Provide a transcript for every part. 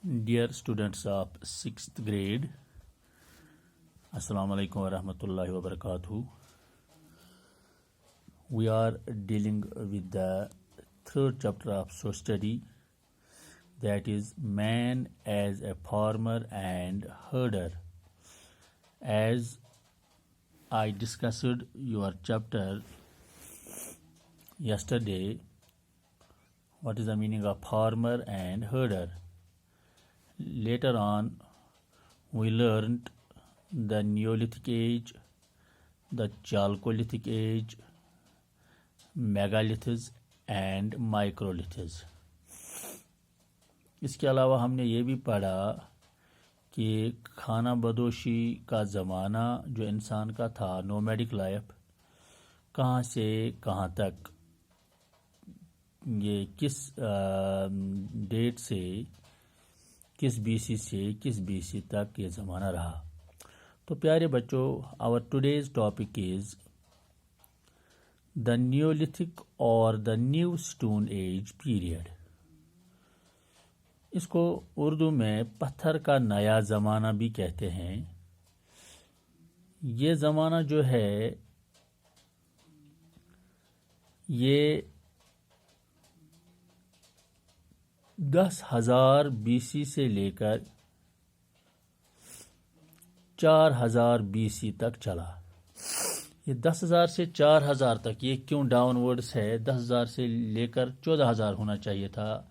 Dear students of 6th grade, Assalamu alaikum wa rahmatullahi wa barakatuh. We are dealing with the third chapter of social study, that is man as a farmer and herder. As I discussed your chapter yesterday, what is the meaning of farmer and herder? Later on, we learned the Neolithic age, the Chalcolithic age, megaliths and microliths. اس کے علاوہ ہم نے یہ بھی پڑھا کہ کھانا بدوشی کا زمانہ جو انسان کا تھا، نومیڈک لائف، کہاں سے کہاں تک، یہ کس ڈیٹ سے کس بی سی سے کس بی سی تک یہ زمانہ رہا. تو پیارے بچوں، آور today's topic is the neolithic اور the new stone age period. اس کو اردو میں پتھر کا نیا زمانہ بھی کہتے ہیں. یہ زمانہ جو ہے یہ 10,000 بی سی سے لے کر 4,000 بی سی تک چلا. یہ 10,000 سے 4,000 تک، یہ کیوں ڈاؤن ورڈز ہے؟ 10,000 سے لے کر 14,000 ہونا چاہیے تھا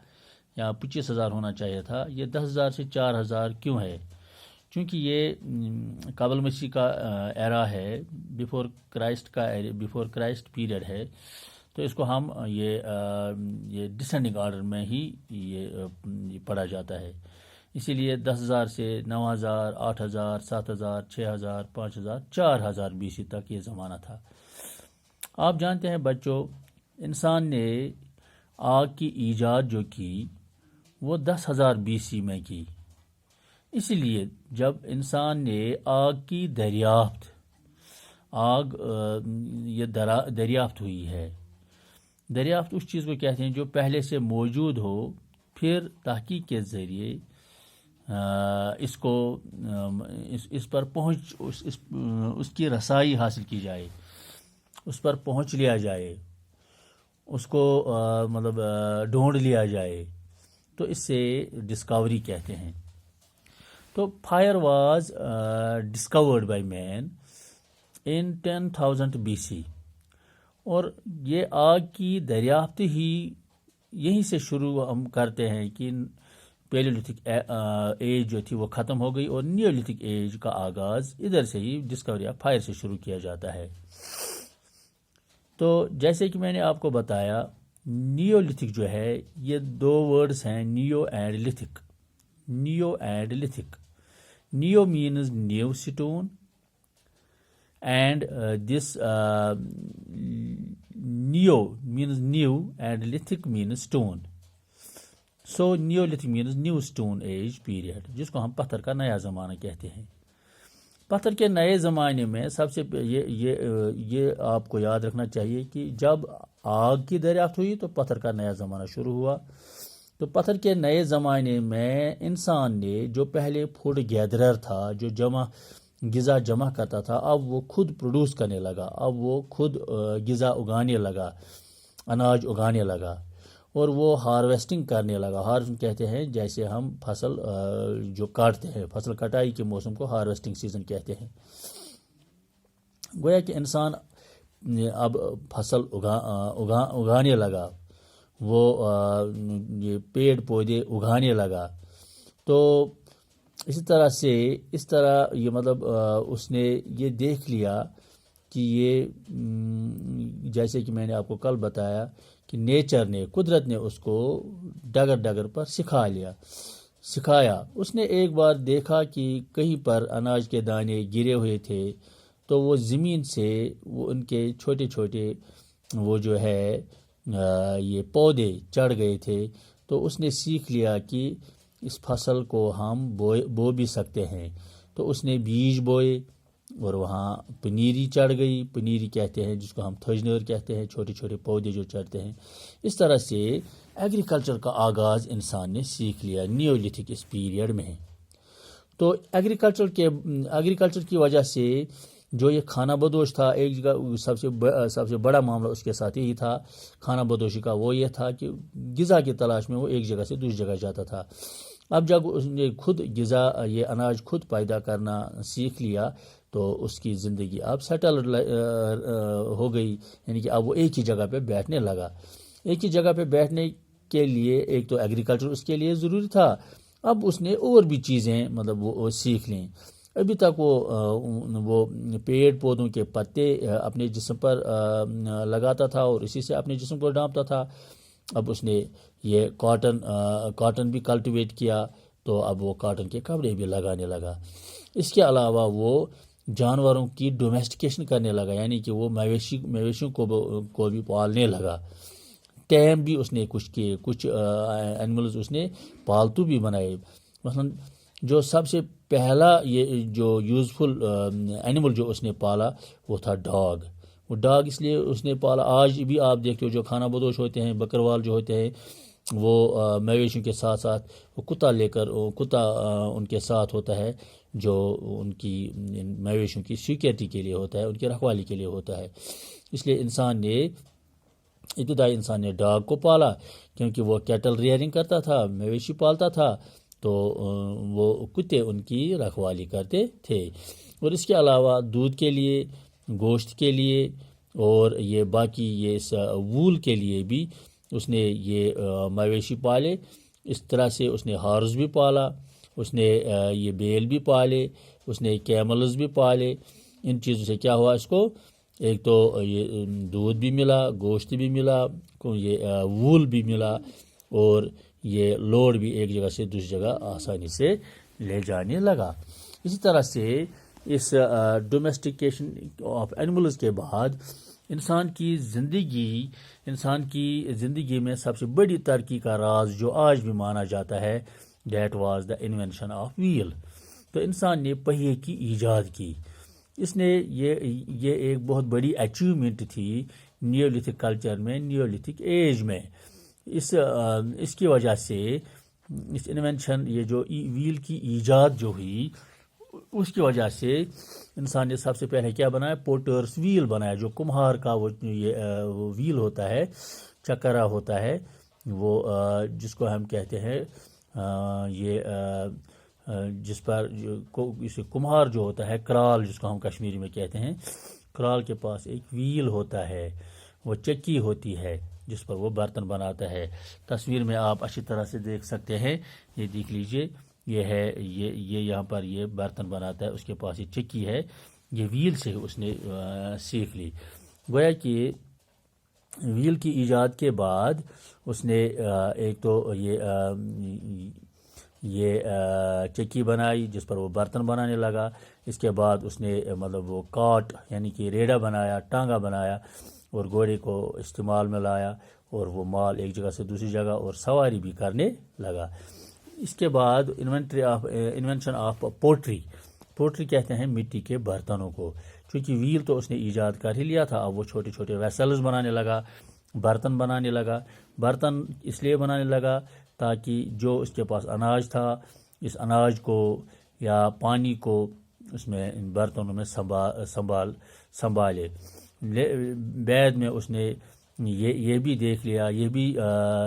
یا 25,000 ہونا چاہیے تھا. یہ 10,000 سے 4,000 کیوں ہے؟ چونکہ یہ قبل مسیح کا ایرا ہے، بیفور کرائسٹ پیریڈ ہے. تو اس کو ہم یہ ڈسینڈنگ آرڈر میں ہی یہ پڑھا جاتا ہے. اسی لیے 10,000 سے 9,000 8,000 7,000 6,000 5,000 4,000 بی سی تک یہ زمانہ تھا. آپ جانتے ہیں بچوں، انسان نے آگ کی ایجاد جو کی وہ 10,000 بی سی میں کی. اسی لیے جب انسان نے آگ کی دریافت ہوئی ہے. دریافت اس چیز کو کہتے ہیں جو پہلے سے موجود ہو، پھر تحقیق کے ذریعے اس پر اس کی رسائی حاصل کی جائے، اس پر پہنچ لیا جائے، اس کو ڈھونڈ لیا جائے. تو اس سے ڈسکوری کہتے ہیں. تو fire was discovered by man in 10,000 B C, اور یہ آگ کی دریافت ہی یہیں سے شروع ہم کرتے ہیں کہ پیلیولتھک ایج جو تھی وہ ختم ہو گئی، اور نیولتھک ایج کا آغاز ادھر سے ہی ڈسکوری آف فائر سے شروع کیا جاتا ہے. تو جیسے کہ میں نے آپ کو بتایا، نیولتھک جو ہے یہ دو ورڈز ہیں، new and lithic. New and lithic. New means new stone and this neo means new and lithic means stone. So neolithic means new stone age period، جس کو ہم پتھر کا نیا زمانہ کہتے ہیں. پتھر کے نئے زمانے میں سب سے یہ آپ کو یاد رکھنا چاہیے کہ جب آگ کی دریافت ہوئی تو پتھر کا نیا زمانہ شروع ہوا. تو پتھر کے نئے زمانے میں انسان نے جو پہلے فوڈ گیدرر تھا، جو غذا جمع کرتا تھا، اب وہ خود پروڈیوس کرنے لگا. اب وہ خود غذا اگانے لگا، اناج اگانے لگا، اور وہ ہارویسٹنگ کرنے لگا. ہارویسٹنگ کہتے ہیں جیسے ہم فصل جو کاٹتے ہیں، فصل کٹائی کے موسم کو ہارویسٹنگ سیزن کہتے ہیں. گویا کہ انسان اب فصل اگانے لگا، وہ یہ پیڑ پودے اگانے لگا. تو اس طرح یہ اس نے یہ دیکھ لیا کہ یہ جیسے کہ میں نے آپ کو کل بتایا کہ قدرت نے اس کو ڈگر پر سکھایا. اس نے ایک بار دیکھا کہ کہیں پر اناج کے دانے گرے ہوئے تھے، تو وہ زمین سے وہ ان کے چھوٹے چھوٹے وہ جو ہے یہ پودے چڑھ گئے تھے. تو اس نے سیکھ لیا کہ اس فصل کو ہم بو بھی سکتے ہیں. تو اس نے بیج بوئے، اور وہاں پنیری چڑھ گئی. پنیری کہتے ہیں جس کو ہم تھجنر کہتے ہیں، چھوٹے چھوٹے پودے جو چڑھتے ہیں. اس طرح سے ایگریکلچر کا آغاز انسان نے سیکھ لیا نیولتھک اس پیریڈ میں. تو ایگریکلچر کی وجہ سے جو یہ کھانا بدوش تھا، ایک جگہ سب سے بڑا معاملہ اس کے ساتھ یہی تھا کھانا بدوشی کا، وہ یہ تھا کہ غذا کی تلاش میں وہ ایک جگہ سے دوسری جگہ جاتا تھا. اب جب اس نے خود غذا، یہ اناج خود پیدا کرنا سیکھ لیا تو اس کی زندگی اب سیٹل ہو گئی، یعنی کہ اب وہ ایک ہی جگہ پہ بیٹھنے لگا. ایک ہی جگہ پہ بیٹھنے کے لیے ایک تو ایگریکلچر اس کے لیے ضروری تھا، اب اس نے اور بھی چیزیں مطلب وہ سیکھ لیں. ابھی تک وہ پیڑ پودوں کے پتے اپنے جسم پر لگاتا تھا اور اسی سے اپنے جسم کو ڈھانپتا تھا. اب اس نے یہ کاٹن بھی کلٹیویٹ کیا تو اب وہ کاٹن کے کپڑے بھی لگانے لگا. اس کے علاوہ وہ جانوروں کی ڈومیسٹیکیشن کرنے لگا، یعنی کہ وہ مویشیوں کو بھی پالنے لگا. ٹیم بھی اس نے کچھ اینیملز اس نے پالتو بھی بنائے. مثلا جو سب سے پہلا یہ جو یوزفل اینیمل جو اس نے پالا وہ تھا ڈاگ. وہ ڈاگ اس لیے اس نے پالا، آج بھی آپ دیکھتے ہو جو کھانا بدوش ہوتے ہیں، بکروال جو ہوتے ہیں، وہ مویشیوں کے ساتھ ساتھ وہ کتا ان کے ساتھ ہوتا ہے جو ان کی مویشیوں کی سیکیورٹی کے لیے ہوتا ہے، ان کی رکھوالی کے لیے ہوتا ہے. اس لیے ابتدائی انسان نے ڈاگ کو پالا کیونکہ وہ کیٹل ریئرنگ کرتا تھا، مویشی پالتا تھا، تو وہ کتے ان کی رکھوالی کرتے تھے. اور اس کے علاوہ دودھ کے لیے، گوشت کے لیے اور یہ باقی یہ وول کے لیے بھی اس نے یہ مویشی پالے. اس طرح سے اس نے ہارس بھی پالا، اس نے یہ بیل بھی پالے، اس نے کیملز بھی پالے. ان چیزوں سے کیا ہوا اس کو؟ ایک تو یہ دودھ بھی ملا، گوشت بھی ملا، یہ وول بھی ملا، اور یہ لوڈ بھی ایک جگہ سے دوسری جگہ آسانی سے لے جانے لگا. اسی طرح سے اس ڈومیسٹیکیشن آف اینیملز کے بعد انسان کی زندگی میں سب سے بڑی ترقی کا راز جو آج بھی مانا جاتا ہے، that was the invention of wheel. تو انسان نے پہیے کی ایجاد کی. اس نے یہ ایک بہت بڑی اچیومنٹ تھی نیولتھک کلچر میں، نیولتھک ایج میں. اس کی وجہ سے اس انوینشن، یہ جو ویل کی ایجاد جو ہوئی، اس کی وجہ سے انسان نے سب سے پہلے کیا بنایا؟ پوٹرس ویل بنایا، جو کمہار کا وہ ویل ہوتا ہے، چکرا ہوتا ہے وہ، جس کو ہم کہتے ہیں جس پر اسے کمہار جو ہوتا ہے، کرال جس کو ہم کشمیری میں کہتے ہیں، کرال کے پاس ایک ویل ہوتا ہے، وہ چکی ہوتی ہے جس پر وہ برتن بناتا ہے. تصویر میں آپ اچھی طرح سے دیکھ سکتے ہیں، یہ دیکھ لیجئے، یہ ہے یہ یہاں پر یہ برتن بناتا ہے، اس کے پاس یہ چکی ہے. یہ ویل سے اس نے سیکھ لی. گویا کہ ویل کی ایجاد کے بعد اس نے ایک تو یہ چکی بنائی جس پر وہ برتن بنانے لگا. اس کے بعد اس نے مطلب وہ کاٹ یعنی کہ ریڑھا بنایا، ٹانگا بنایا، اور گھوڑے کو استعمال میں لایا، اور وہ مال ایک جگہ سے دوسری جگہ اور سواری بھی کرنے لگا. اس کے بعد انوینشن آف پوٹری کہتے ہیں مٹی کے برتنوں کو. چونکہ ویل تو اس نے ایجاد کر ہی لیا تھا، اب وہ چھوٹے چھوٹے ویسلز بنانے لگا، برتن بنانے لگا. برتن اس لیے بنانے لگا تاکہ جو اس کے پاس اناج تھا، اس اناج کو یا پانی کو اس میں ان برتنوں میں سنبھالے. بعد میں اس نے یہ بھی دیکھ لیا، یہ بھی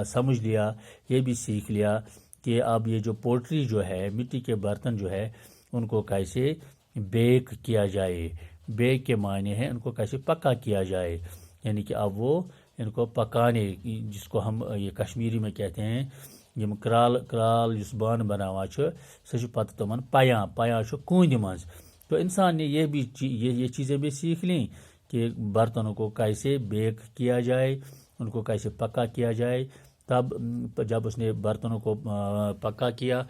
سمجھ لیا، یہ بھی سیکھ لیا کہ اب یہ جو پوٹری جو ہے، مٹی کے برتن جو ہے، ان کو کیسے بیک کیا جائے. بیک کے معنی ہیں ان کو کیسے پکا کیا جائے، یعنی کہ اب وہ ان کو پکانے، جس کو ہم یہ کشمیری میں کہتے ہیں یم کرال اس بان بناوان سہ پتہ تمن پیان کوند مز. تو انسان نے یہ چیزیں بھی سیکھ لیں کہ برتنوں کو کیسے بیک کیا جائے، ان کو کیسے پکا کیا جائے. تب جب اس نے برتنوں کو پکا کیا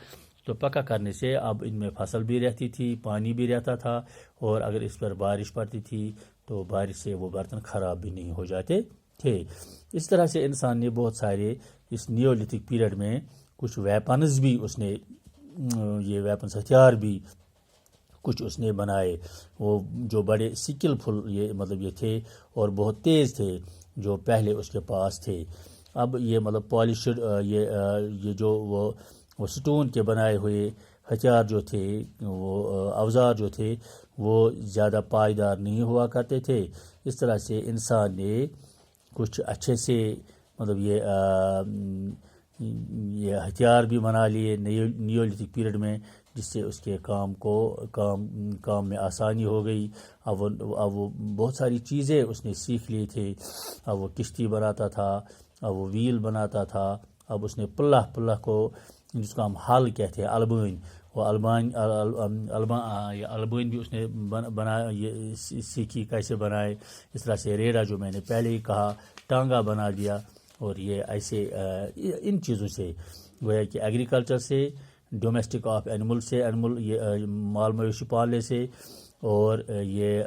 تو پکا کرنے سے اب ان میں فصل بھی رہتی تھی، پانی بھی رہتا تھا، اور اگر اس پر بارش پڑتی تھی تو بارش سے وہ برتن خراب بھی نہیں ہو جاتے تھے. اس طرح سے انسان نے بہت سارے اس نیولتھک پیریڈ میں کچھ ویپنز بھی اس نے، یہ ویپنز ہتھیار بھی کچھ اس نے بنائے، وہ جو بڑے سکلفل یہ مطلب یہ تھے اور بہت تیز تھے جو پہلے اس کے پاس تھے۔ اب یہ مطلب پالشڈ یہ جو وہ سٹون کے بنائے ہوئے ہتھیار جو تھے، وہ اوزار جو تھے، وہ زیادہ پائیدار نہیں ہوا کرتے تھے۔ اس طرح سے انسان نے کچھ اچھے سے مطلب یہ ہتھیار بھی بنا لیے نیولتھک پیریڈ میں، جس سے اس کے کام میں آسانی ہو گئی۔ اب وہ بہت ساری چیزیں اس نے سیکھ لی تھی۔ اب وہ کشتی بناتا تھا، اب وہ ویل بناتا تھا، اب اس نے پلہ کو جس کو ہم ہل کہتے ہیں البین، وہ البین بھی اس نے بنایا، یہ سیکھی کیسے بنائے۔ اس طرح سے ریڑا جو میں نے پہلے ہی کہا، ٹانگا بنا دیا۔ اور یہ ایسے ان چیزوں سے گویا کہ ایگریکلچر سے، ڈومیسٹک آف اینیمل سے، یہ مال مویشی پالنے سے، اور یہ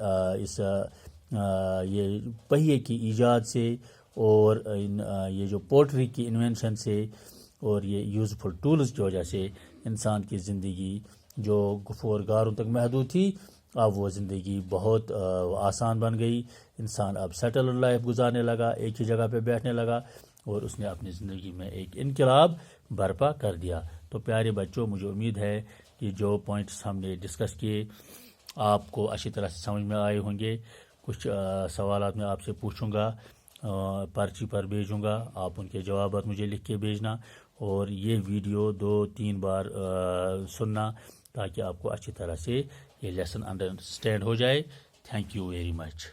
پہیے کی ایجاد سے، اور یہ جو پوٹری کی انوینشن سے، اور یہ یوزفل ٹولز کی وجہ سے انسان کی زندگی جو گفور غاروں تک محدود تھی، اب وہ زندگی بہت آسان بن گئی۔ انسان اب سیٹل لائف گزارنے لگا، ایک ہی جگہ پہ بیٹھنے لگا، اور اس نے اپنی زندگی میں ایک انقلاب برپا کر دیا۔ تو پیارے بچوں، مجھے امید ہے کہ جو پوائنٹس ہم نے ڈسکس کیے آپ کو اچھی طرح سے سمجھ میں آئے ہوں گے۔ کچھ سوالات میں آپ سے پوچھوں گا، پرچی پر بھیجوں گا، آپ ان کے جوابات مجھے لکھ کے بھیجنا، اور یہ ویڈیو 2-3 بار سننا تاکہ آپ کو اچھی طرح سے یہ لیسن انڈرسٹینڈ ہو جائے۔ Thank you very much.